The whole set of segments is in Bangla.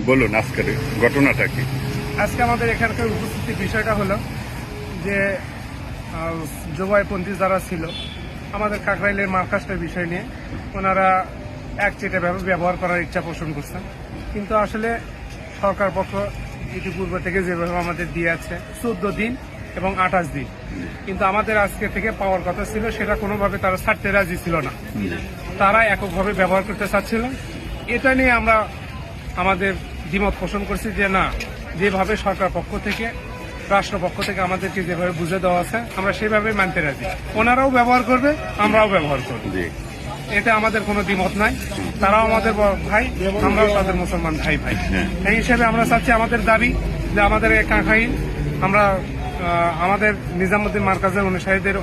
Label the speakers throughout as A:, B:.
A: বলুন আজকের ঘটনাটা কি?
B: আজকে আমাদের এখানকার উপস্থিতির বিষয়টা হলো যে জোবাইপন্থী যারা ছিল আমাদের কাকরাইলের মার্কাসটার বিষয় নিয়ে ওনারা একচেটিয়াভাবে ব্যবহার করার ইচ্ছা পোষণ করছেন, কিন্তু আসলে সরকার পক্ষ ইতিপূর্বে থেকে যেভাবে আমাদের দিয়ে আছে 14 দিন এবং 28 দিন, কিন্তু আমাদের আজকে থেকে পাওয়ার কথা ছিল সেটা কোনোভাবে তারা ছাড়তে রাজি ছিল না। তারা এককভাবে ব্যবহার করতে চাচ্ছিল। এটা নিয়ে আমরা আমাদের দ্বিমত পোষণ করছি যে না, যেভাবে সরকার পক্ষ থেকে রাষ্ট্রপক্ষ থেকে আমাদেরকে যেভাবে বুঝে দেওয়া আছে আমরা সেভাবে মানতে রাজি। ওনারাও ব্যবহার করবে, আমরাও ব্যবহার করব, এতে আমাদের কোনো দ্বিমত নাই। তারাও আমাদের ভাই, আমরাও তাদের মুসলমান ভাই ভাই। এই হিসেবে আমরা চাচ্ছি, আমাদের দাবি যে আমাদের এই কাকরাইল আমরা আমাদের নিজামুদ্দিন মার্কাজের অনুসারীদের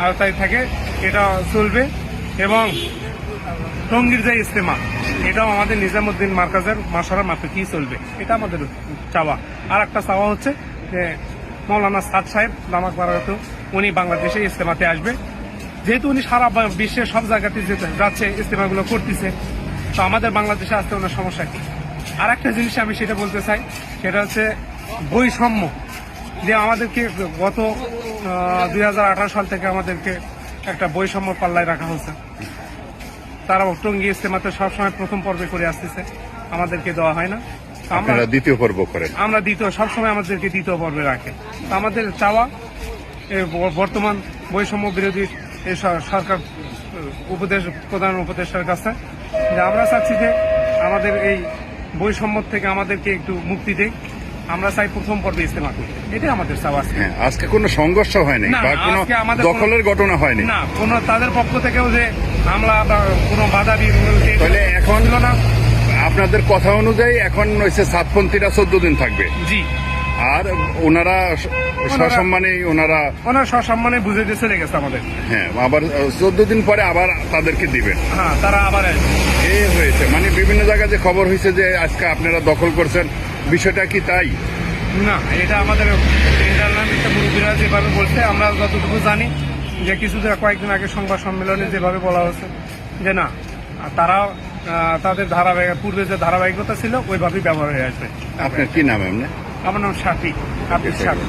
B: আওতায় থাকে, এটা চলবে। এবং টঙ্গীর যে ইজতেমা, এটাও আমাদের নিজামুদ্দিন মার্কাজের মাসরা মাফিকই চলবে, এটা আমাদের চাওয়া। আর একটা চাওয়া হচ্ছে যে মৌলানা সাদ সাহেব দামাক বারাকাতু, উনি বাংলাদেশে ইজতেমাতে আসবে। যেহেতু উনি সারা বিশ্বের সব জায়গাতে যাচ্ছে, ইজতেমাগুলো করতেছে, তো আমাদের বাংলাদেশে আসতে ওনার সমস্যা কি? আর একটা জিনিস আমি সেটা বলতে চাই, সেটা হচ্ছে বৈষম্য। যে আমাদেরকে গত 2018 সাল থেকে আমাদেরকে একটা বৈষম্য পাল্লায় রাখা হয়েছে। তারা টঙ্গী ইজতেমাতে সবসময় প্রথম পর্বে করে আসতেছে, আমাদেরকে দেওয়া হয় না।
A: আমরা দ্বিতীয় পর্ব করেন,
B: আমরা সবসময় আমাদেরকে দ্বিতীয় পর্বে রাখে। আমাদের চাওয়া বর্তমান বৈষম্য বিরোধী এই সরকার প্রধান উপদেষ্টার কাছে যে আমরা চাচ্ছি যে আমাদের এই বৈষম্য থেকে আমাদেরকে একটু মুক্তি দেয়। আমরা চাই প্রথম পর্বে ইজতেমা করতে, এটাই আমাদের চাওয়া।
A: আজকে কোনো সংঘর্ষ হয়নি বা কোনো দখলের ঘটনা হয়নি
B: না, কোনো তাদের পক্ষ থেকেও যে হামলা বা কোনো বাধা বিঘ্ন
A: এখন
B: ছিল না।
A: আপনাদের কথা অনুযায়ী এখন হয়েছে সাতপন্থীরা 14 দিন থাকবে।
B: জি।
A: আর ওনারা সসম্মানে
B: সসম্মানে বুঝে দিয়ে চলে গেছে আমাদের।
A: হ্যাঁ, আবার 14 দিন পরে আবার তাদেরকে দিবেন।
B: হ্যাঁ, তারা আবার
A: এই হয়েছে, মানে বিভিন্ন জায়গায় যে খবর হয়েছে যে আজকে আপনারা দখল করছেন, বিষয়টা কি তাই?
B: না, এটা আমাদের মুরব্বীরা যেভাবে বলছে, আমরা যতটুকু জানি যে কয়েকদিন আগে সংবাদ সম্মেলনে যেভাবে বলা হচ্ছে যে না, তারা তাদের পূর্বে যে ধারাবাহিকতা ছিল ওইভাবেই ব্যবহার হয়ে আসবে।
A: আপনার কি নাম? এমনি
B: আমার নাম শাফি, আব্দুল শাফি।